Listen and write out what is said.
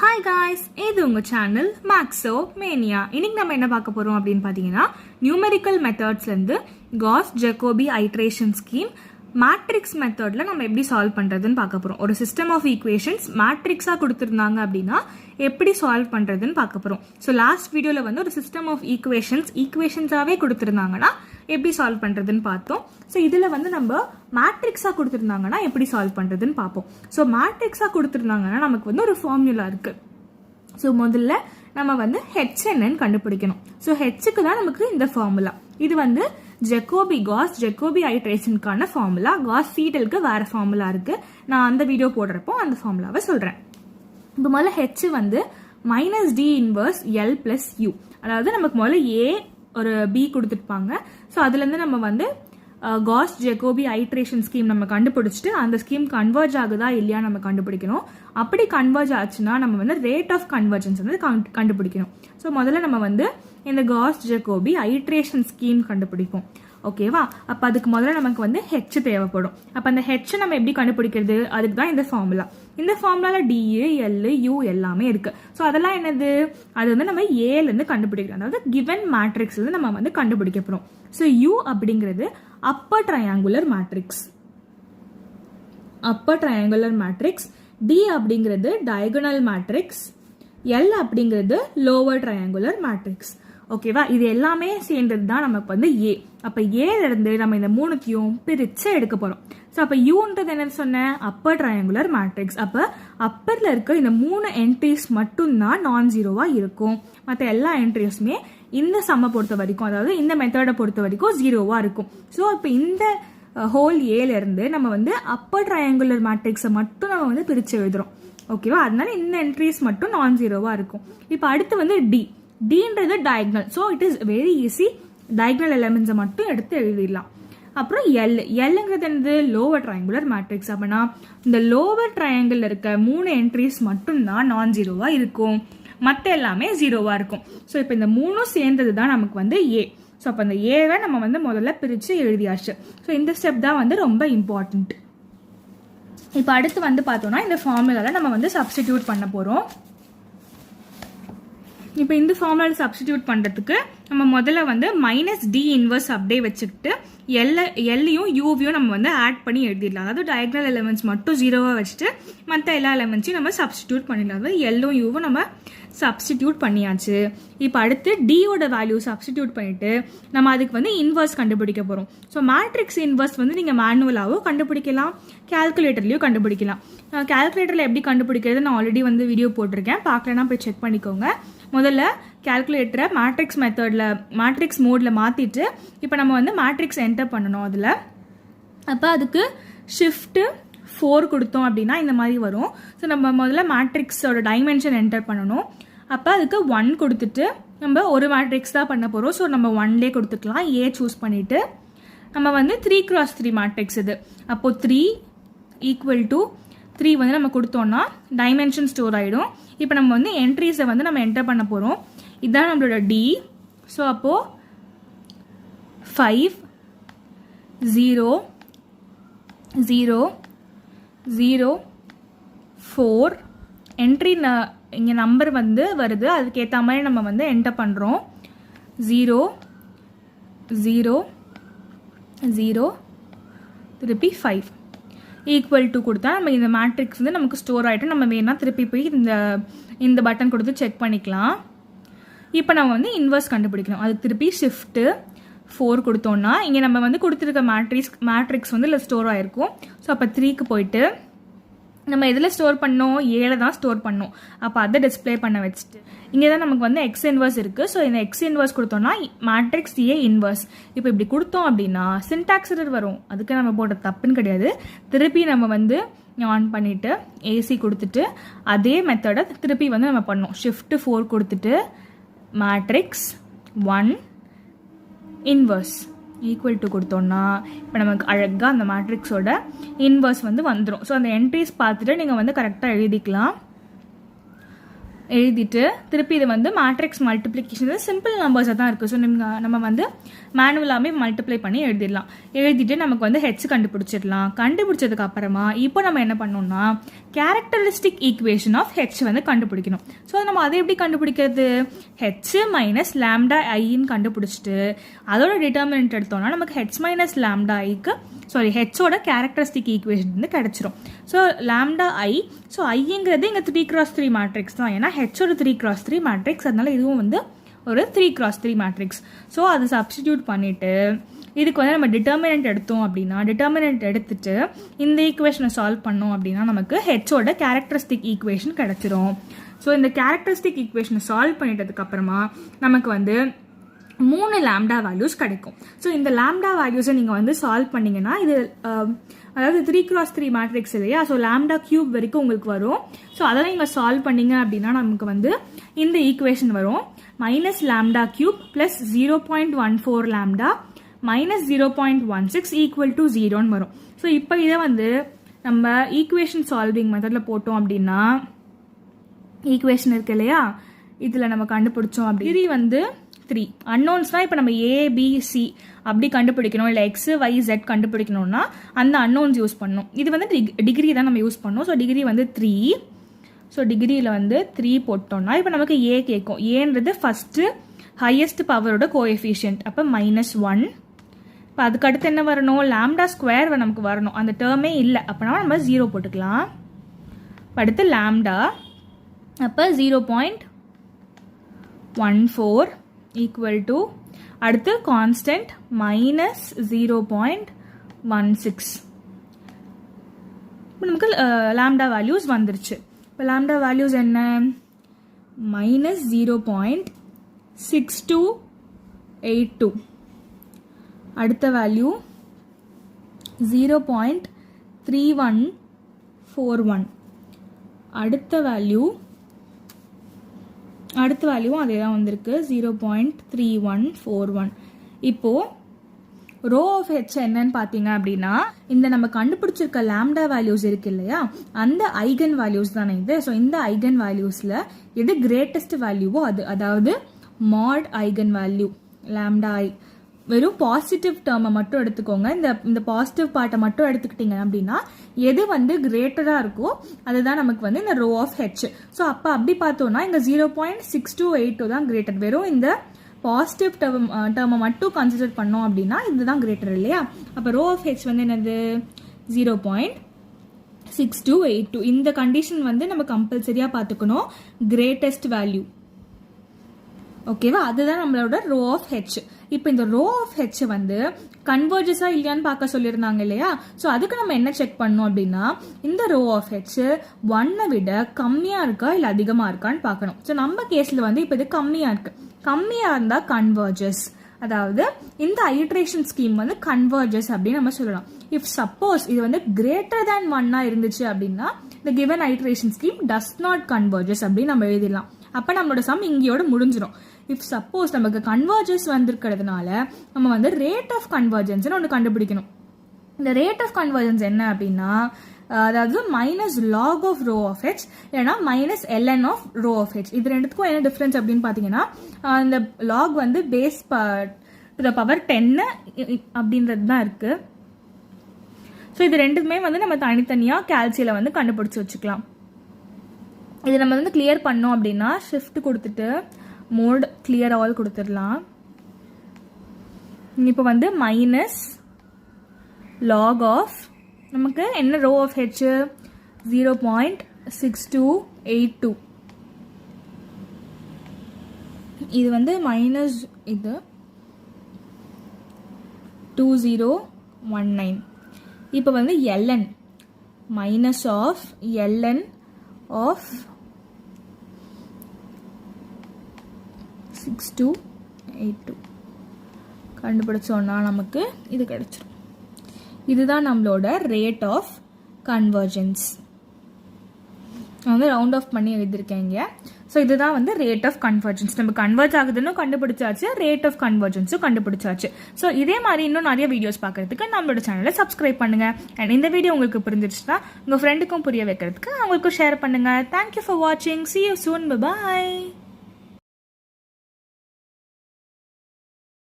Hi guys, இது உங்கள் channel மேக்ஸோ mania. இன்னைக்கு நம்ம என்ன பார்க்க போகிறோம் அப்படின்னு பார்த்தீங்கன்னா, நியூமெரிக்கல் மெத்தட்ஸ்லேருந்து Gauss Jacobi iteration scheme matrix மெத்தடில் நம்ம எப்படி சால்வ் பண்ணுறதுன்னு பார்க்க போகிறோம். ஒரு சிஸ்டம் ஆஃப் ஈக்குவேஷன்ஸ் மேட்ரிக்ஸாக கொடுத்துருந்தாங்க அப்படின்னா எப்படி சால்வ் பண்ணுறதுன்னு பார்க்க போகிறோம். ஸோ லாஸ்ட் வீடியோவில் வந்து ஒரு சிஸ்டம் ஆஃப் ஈக்குவேஷன்ஸாகவே கொடுத்துருந்தாங்கன்னா எப்படி சால்வ் பண்ணுறதுன்னு பார்த்தோம். ஸோ இதில் வந்து நம்ம மேட்ரிக்ஸாக கொடுத்துருந்தாங்கன்னா எப்படி சால்வ் பண்ணுறதுன்னு பார்ப்போம். ஸோ மேட்ரிக்ஸாக கொடுத்துருந்தாங்கன்னா நமக்கு வந்து ஒரு ஃபார்முலா இருக்குது. ஸோ முதல்ல நம்ம வந்து ஹெச் என்னன்னு கண்டுபிடிக்கணும். ஸோ ஹெச்சுக்கு தான் நமக்கு இந்த ஃபார்முலா. இது வந்து காஸ் ஜெகோபி ஐட்ரேஷனுக்கான ஃபார்முலா. காஸ் சீடலுக்கு வேற ஃபார்முலா இருக்கு. நான் அந்த வீடியோ போடுறப்போ அந்த ஃபார்முலாவை சொல்றேன். இப்போ முதல்ல ஹெச் வந்து minus D inverse L plus U. அதாவது நமக்கு முதல்ல ஏ ஒரு பி கொடுத்துருப்பாங்க. ஸோ அதுலேருந்து நம்ம வந்து காஸ் ஜெகோபி ஐட்ரேஷன் ஸ்கீம் நம்ம கண்டுபிடிச்சிட்டு அந்த ஸ்கீம் கன்வர்ஜ் ஆகுதா இல்லையா நம்ம கண்டுபிடிக்கணும். அப்படி கன்வர்ஜ் ஆச்சுன்னா நம்ம வந்து ரேட் ஆஃப் கன்வர்ஜன்ஸ் வந்து கண்டுபிடிக்கணும். ஸோ முதல்ல நம்ம வந்து இந்த காஸ் ஜெகோபி ஐட்ரேஷன் ஸ்கீம் கண்டுபிடிப்போம். ஓகேவா? அப்போ அதுக்கு முதல்ல நமக்கு வந்து ஹெச் தேவைப்படும். அப்போ அந்த ஹெச் நம்ம எப்படி கண்டுபிடிக்கிறது? அதுக்கு தான் இந்த ஃபார்முலா. இந்த ஃபார்முலால டி, எல், யூ எல்லாமே இருக்கு. ஸோ அதெல்லாம் என்னது? அது வந்து நம்ம ஏலேருந்து கண்டுபிடிக்கிறோம். அதாவது கிவன் மேட்ரிக்ஸ்ல நம்ம வந்து கண்டுபிடிக்க போறோம். ஸோ யூ அப்படிங்கிறது அப்பர் ட்ரையாங்குலர் மேட்ரிக்ஸ், டி அப்படிங்கிறது டயகனல் மேட்ரிக்ஸ், எல் அப்படிங்கிறது லோவர் ட்ரையாங்குலர் மேட்ரிக்ஸ். ஓகேவா? இது எல்லாமே சேர்ந்தது தான் நமக்கு வந்து ஏ. அப்ப ஏல இருந்து நம்ம இந்த மூணுத்தையும் பிரிச்சு எடுக்க போறோம். ஸோ அப்ப யூன்றது என்ன சொன்னேன்? Upper triangular matrix. அப்ப அப்பர்ல இருக்க இந்த 3 என்ட்ரிஸ் மட்டும்தான் நான் ஜீரோவா இருக்கும். மற்ற எல்லா என்ட்ரிஸுமே இந்த சம்மை பொறுத்த வரைக்கும், அதாவது இந்த மெத்தடை பொறுத்த வரைக்கும் ஜீரோவா இருக்கும். ஸோ இப்போ இந்த ஹோல் ஏல இருந்து நம்ம வந்து அப்பர் ட்ரையாங்குலர் மேட்ரிக்ஸை மட்டும் நம்ம வந்து பிரிச்சு எழுதுறோம். ஓகேவா? அதனால இந்த என்ட்ரிஸ் மட்டும் நான் ஜீரோவா இருக்கும். இப்போ அடுத்து வந்து டி. டின்றது diagonal. So it is very easy. Diagonal எலிமெண்ட்ஸை மட்டும் எடுத்து எழுதிடலாம். அப்புறம் எல்லுங்கிறது என்னது? Lower triangular matrix. அப்படின்னா இந்த லோவர் ட்ரையாங்கிள் இருக்க 3 என்ட்ரிஸ் மட்டும்தான் நான் ஜீரோவா இருக்கும். மற்ற எல்லாமே ஜீரோவா இருக்கும். ஸோ இப்போ இந்த 3 சேர்ந்தது தான் நமக்கு வந்து ஏ. ஸோ அப்போ அந்த ஏவை நம்ம வந்து முதல்ல பிரித்து எழுதியாச்சு. ஸோ இந்த ஸ்டெப் தான் வந்து ரொம்ப இம்பார்ட்டன்ட். இப்போ அடுத்து வந்து பார்த்தோம்னா இந்த ஃபார்முலால நம்ம வந்து சப்ஸ்டிடியூட் பண்ண போகிறோம். இப்போ இந்த ஃபார்முலா சப்ஸ்டிடியூட் பண்ணுறதுக்கு நம்ம முதல்ல வந்து மைனஸ் டி இன்வர்ஸ் அப்படியே வச்சுக்கிட்டு எல்லையும் யூவையும் நம்ம வந்து ஆட் பண்ணி எழுதிடலாம். அதாவது டயக்னல் எலிமெண்ட்ஸ் மட்டும் ஜீரோவாக வச்சுட்டு மற்ற எல்லா எலிமெண்ட்ஸையும் நம்ம சப்ஸ்டிடியூட் பண்ணிடலாம். அதாவது எல்லும் யூவும் நம்ம சப்ஸ்டிடியூட் பண்ணியாச்சு. இப்போ அடுத்து டியோட வேல்யூ சப்ஸ்டிடியூட் பண்ணிட்டு நம்ம அதுக்கு வந்து இன்வர்ஸ் கண்டுபிடிக்க போகிறோம். ஸோ மேட்ரிக்ஸ் இன்வர்ஸ் வந்து நீங்கள் மேனுவலாகவும் கண்டுபிடிக்கலாம், கால்குலேட்டர்லையும் கண்டுபிடிக்கலாம். கால்குலேட்டரில் எப்படி கண்டுபிடிக்கிறது நான் ஆல்ரெடி வந்து வீடியோ போட்டிருக்கேன். பார்க்கலன்னா போய் செக் பண்ணிக்கோங்க. முதல்ல கால்குலேட்டரை மேட்ரிக்ஸ் மோடில் மாற்றிட்டு இப்போ நம்ம வந்து மேட்ரிக்ஸ் என்டர் பண்ணணும் அதில். அப்போ அதுக்கு ஷிஃப்ட் 4 கொடுத்தோம் அப்படின்னா இந்த மாதிரி வரும். ஸோ நம்ம முதல்ல மேட்ரிக்ஸோட டைமென்ஷன் என்டர் பண்ணணும். அப்போ அதுக்கு 1 கொடுத்துட்டு நம்ம ஒரு மேட்ரிக்ஸ் தான் பண்ண போகிறோம். ஸோ நம்ம 1லே கொடுத்துக்கலாம். ஏ சூஸ் பண்ணிவிட்டு நம்ம வந்து 3x3 மேட்ரிக்ஸ் இது. அப்போது 3 = 3 வந்து நம்ம கொடுத்தோம்னா டைமென்ஷன் ஸ்டோர் ஆகிடும். இப்போ நம்ம வந்து என்ட்ரிஸை வந்து நம்ம என்டர் பண்ண போகிறோம். இதுதான் நம்மளோட டி. ஸோ அப்போது 5 0 0 0 4 என்ட்ரி இங்கே நம்பர் வந்து வருது. அதுக்கேற்ற மாதிரி நம்ம வந்து என்டர் பண்ணுறோம். 0 0 0 திருப்பி 5 = கொடுத்தா நம்ம இந்த மேட்ரிக்ஸ் வந்து நமக்கு ஸ்டோர் ஆகிட்டு நம்ம வேணா திருப்பி போய் இந்த பட்டன் கொடுத்து செக் பண்ணிக்கலாம். இப்போ நம்ம வந்து இன்வர்ஸ் கண்டுபிடிக்கணும். அது திருப்பி ஷிஃப்ட் 4 கொடுத்தோம்னா இங்கே நம்ம வந்து கொடுத்துருக்க மேட்ரிக்ஸ் வந்து இல்லை ஸ்டோர் ஆகிருக்கும். ஸோ அப்போ 3க்கு போயிட்டு நம்ம எதில் ஸ்டோர் பண்ணோம்? ஏல தான் ஸ்டோர் பண்ணோம். அப்போ அதை டிஸ்பிளே பண்ண வச்சுட்டு இங்கே தான் நமக்கு வந்து எக்ஸ் இன்வர்ஸ் இருக்குது. ஸோ இந்த எக்ஸ் இன்வர்ஸ் கொடுத்தோம்னா மேட்ரிக்ஸ் ஏ இன்வர்ஸ். இப்போ இப்படி கொடுத்தோம் அப்படின்னா சின்டாக்ஸ் எரர் வரும். அதுக்கு நம்ம போட்ட தப்புன்னு கிடையாது. திருப்பி நம்ம வந்து ஆன் பண்ணிவிட்டு ஏசி கொடுத்துட்டு அதே மெத்தடை திருப்பி வந்து நம்ம பண்ணோம். ஷிஃப்ட் 4 கொடுத்துட்டு மேட்ரிக்ஸ் 1 இன்வர்ஸ் = கொடுத்தோம்னா இப்போ நமக்கு அழகாக அந்த மேட்ரிக்ஸோட இன்வர்ஸ் வந்து வந்துடும். ஸோ அந்த என்ட்ரிஸ் பார்த்துட்டு நீங்கள் வந்து கரெக்டாக எழுதிக்கலாம். எழுதிட்டு திருப்பி இது வந்து மேட்ரிக்ஸ் மல்டிப்ளிகேஷன் சிம்பிள் நம்பர்ஸாக தான் இருக்குது. ஸோ நம்ம வந்து மேனுவலாகவே மல்டிப்ளை பண்ணி எழுதிடலாம். எழுதிட்டு நமக்கு வந்து ஹெச் கண்டுபிடிச்சிடலாம். கண்டுபிடிச்சதுக்கு அப்புறமா இப்போ நம்ம என்ன பண்ணோம்னா கேரக்டரிஸ்டிக் ஈக்குவேஷன் ஆஃப் ஹெச் வந்து கண்டுபிடிக்கணும். ஸோ நம்ம அதை எப்படி கண்டுபிடிக்கிறது? ஹெச் மைனஸ் லேம்டா ஐன்னு கண்டுபிடிச்சிட்டு அதோட டிட்டர்மினன்ட் எடுத்தோம்னா நமக்கு ஹெச் மைனஸ் லேம்டா ஐக்கு ஹெச்சோட கேரக்டரிஸ்டிக் ஈக்குவேஷன் வந்து கிடைச்சிரும். ஸோ லேம்டா ஐ, ஸோ ஐங்கிறது இங்கே 3x3 மேட்ரிக்ஸ் தான். ஏன்னா ஹெச் ஒரு 3x3 மேட்ரிக்ஸ், அதனால இதுவும் வந்து ஒரு 3x3 மேட்ரிக்ஸ். ஸோ அதை சப்ஸ்டிடியூட் பண்ணிவிட்டு இதுக்கு வந்து நம்ம டிட்டர்மினன்ட் எடுத்தோம் அப்படின்னா டிட்டர்மினன்ட் எடுத்துட்டு இந்த ஈக்குவேஷனை சால்வ் பண்ணோம் அப்படின்னா நமக்கு ஹெச்சோட கேரக்டரிஸ்டிக் ஈக்குவேஷன் கிடைச்சிரும். ஸோ இந்த கேரக்டரிஸ்டிக் ஈக்குவேஷனை சால்வ் பண்ணிட்டதுக்கு அப்புறமா நமக்கு வந்து 3 லாம்டா வேல்யூஸ் கிடைக்கும். ஸோ இந்த லாம்டா வேல்யூஸை நீங்கள் வந்து சால்வ் பண்ணிங்கன்னா இது அதாவது 3x3 மேட்ரிக்ஸ் இல்லையா? ஸோ லாம்டா கியூப் வரைக்கும் உங்களுக்கு வரும். ஸோ அதெல்லாம் நீங்கள் சால்வ் பண்ணீங்க அப்படின்னா நமக்கு வந்து இந்த ஈக்குவேஷன் வரும். Minus lambda cube plus 0.14 lambda minus 0.16 equal to 0ன்னு வரும். ஸோ இப்போ இதை வந்து நம்ம ஈக்குவேஷன் சால்விங் மெத்தடில் போட்டோம் அப்படின்னா ஈக்குவேஷன் இருக்கு இல்லையா, இதில் நம்ம கண்டுபிடிச்சோம் அப்படி டிகிரி வந்து 3 அன்னோன்ஸ்னால் இப்போ நம்ம ஏபிசி அப்படி கண்டுபிடிக்கணும், இல்லை எக்ஸ் ஒய் ஜெட் கண்டுபிடிக்கணும்னா அந்த அன்னோன்ஸ் யூஸ் பண்ணணும். இது வந்து டிகிரி தான் நம்ம யூஸ் பண்ணோம். ஸோ டிகிரி வந்து 3. ஸோ டிகிரியில் வந்து 3 போட்டோம்னா இப்போ நமக்கு ஏ கேட்கும். ஏன்றது ஃபஸ்ட்டு ஹையஸ்ட் பவரோட கோஎஃபிஷியன்ட், அப்போ -1. இப்போ அதுக்கடுத்து என்ன வரணும்? லாம்டா ஸ்கொயர் நமக்கு வரணும். அந்த டேர்மே இல்லை, அப்போனா நம்ம 0 போட்டுக்கலாம். அடுத்து லாம்டா, அப்போ 0.14 ஈக்குவல் டு அடுத்து கான்ஸ்டன்ட் மைனஸ் 0.16. இப்போ நமக்கு லாம்டா வேல்யூஸ் வந்துருச்சு. இப்போ லாம்டா வேல்யூஸ் என்ன? மைனஸ் 0.6282. அடுத்த வேல்யூ 0.3141. அடுத்த வேல்யூவும் அதே தான் வந்திருக்கு, 0.3141. இப்போது ரோ ஆஃப் ஹெச் என்னன்னு பார்த்தீங்க அப்படின்னா இந்த நம்ம கண்டுபிடிச்சிருக்க லாம்டா வேல்யூஸ் இருக்கு இல்லையா, அந்த ஐகன் வேல்யூஸ் தானே இது. ஸோ இந்த ஐகன் வேல்யூஸில் எது கிரேட்டஸ்ட் வேல்யூவோ அது, அதாவது மாட் ஐகன் வேல்யூ லாம்டா ஐ. வெறும் பாசிட்டிவ் டேர்மை மட்டும் எடுத்துக்கோங்க. இந்த பாசிட்டிவ் பார்ட்டை மட்டும் எடுத்துக்கிட்டீங்க அப்படின்னா எது வந்து கிரேட்டராக இருக்கோ அதுதான் நமக்கு வந்து இந்த ரோ ஆஃப் ஹெச். ஸோ அப்போ அப்படி பார்த்தோம்னா இங்கே 0.6282 தான் கிரேட்டர். வெறும் இந்த பாசிட்டிவ் டேர்மை மட்டும் கன்சிடர் பண்ணோம் அப்படின்னா இதுதான் கிரேட்டர் இல்லையா. அப்போ ரோ ஆஃப் ஹெச் வந்து என்னது? 0.6282. இந்த கண்டிஷன் வந்து நம்ம கம்பல்சரியாக பார்த்துக்கணும், கிரேட்டஸ்ட் வேல்யூ. ஓகேவா? அதுதான் நம்மளோட ரோ ஆஃப் ஹெச். இப்போ இந்த ரோ ஆஃப் ஹெச் வந்து கன்வர்ஜஸா இல்லையான்னு பார்க்க சொல்லியிருந்தாங்க இல்லையா. ஸோ அதுக்கு நம்ம என்ன செக் பண்ணோம் அப்படின்னா இந்த ரோ ஆஃப் ஹெச் 1 விட கம்மியாக இருக்கா இல்லை அதிகமாக இருக்கான்னு பார்க்கணும். ஸோ நம்ம கேஸில் வந்து இப்போ இது கம்மியாக இருக்கு. கம்மியாக இருந்தால் கன்வர்ஜஸ், அதாவது இந்த ஐட்ரேஷன் ஸ்கீம் வந்து கன்வர்ஜஸ் அப்படின்னு நம்ம சொல்லலாம். இஃப் சப்போஸ் இது வந்து கிரேட்டர் தேன் 1 இருந்துச்சு அப்படின்னா the given iteration scheme does not converges அப்படின்னு நம்ம எழுதிடலாம். அப்போ நம்மளோட சம் இங்கேயோட முடிஞ்சிடும். இஃப் சப்போஸ் நமக்கு கன்வர்ஜஸ் வந்திருக்கிறதுனால நம்ம வந்து ரேட் ஆஃப் கன்வர்ஜன்ஸ்னு ஒன்று கண்டுபிடிக்கணும். இந்த ரேட் ஆஃப் கன்வர்ஜன்ஸ் என்ன அப்படின்னா அதாவது minus log of rho of h இல்லைனா minus ln of rho of h. இது ரெண்டுத்துக்கும் என்ன டிஃப்ரென்ஸ் அப்படின்னு பார்த்தீங்கன்னா இந்த லாக் வந்து பேஸ் டு த பவர் 10 அப்படின்றது தான் இருக்குது. ஸோ இது ரெண்டுமே வந்து நம்ம தனித்தனியாக கால்சியில் வந்து கண்டுபிடிச்சி வச்சுக்கலாம். இது நம்ம வந்து கிளியர் பண்ணோம் அப்படின்னா ஷிஃப்ட் கொடுத்துட்டு மோட் கிளியர் ஆல் கொடுத்துடலாம். இப்போ வந்து மைனஸ் லாக் ஆஃப் நமக்கு என்ன ரோ ஆஃப் ஹெச் 0.6282. இது வந்து மைனஸ் இது 2019. இப்போ வந்து ln minus of ln of 6282 கண்டுபிடிச்சோன்னா நமக்கு இது கிடைச்சிடும். இதுதான் நம்மளோட ரேட் ஆஃப் கன்வர்ஜன்ஸ். நான் வந்து ரவுண்ட் ஆஃப் பண்ணி எழுதியிருக்கேங்க. ஸோ ஸோ இதுதான் வந்து ரேட் ஆஃப் கன்வர்ஜென்ஸ். நம்ம கன்வெர்ஜ் ஆகுதுன்னு கண்டுபிடிச்சாச்சு, ரேட் ஆஃப் கன்வர்ஜென்ஸும் கண்டுபிடிச்சாச்சு. ஸோ இதே மாதிரி இன்னும் நிறைய வீடியோஸ் பார்க்கறதுக்கு நம்மளோட சேனலை சப்ஸ்கிரைப் பண்ணுங்க. அண்ட் இந்த வீடியோ உங்களுக்கு புரிஞ்சிருச்சுன்னா உங்கள் ஃப்ரெண்டுக்கும் புரிய வைக்கிறதுக்கு அவங்களுக்கும் ஷேர் பண்ணுங்க. தேங்க்யூ ஃபார் வாட்சிங். See you soon. Bye bye.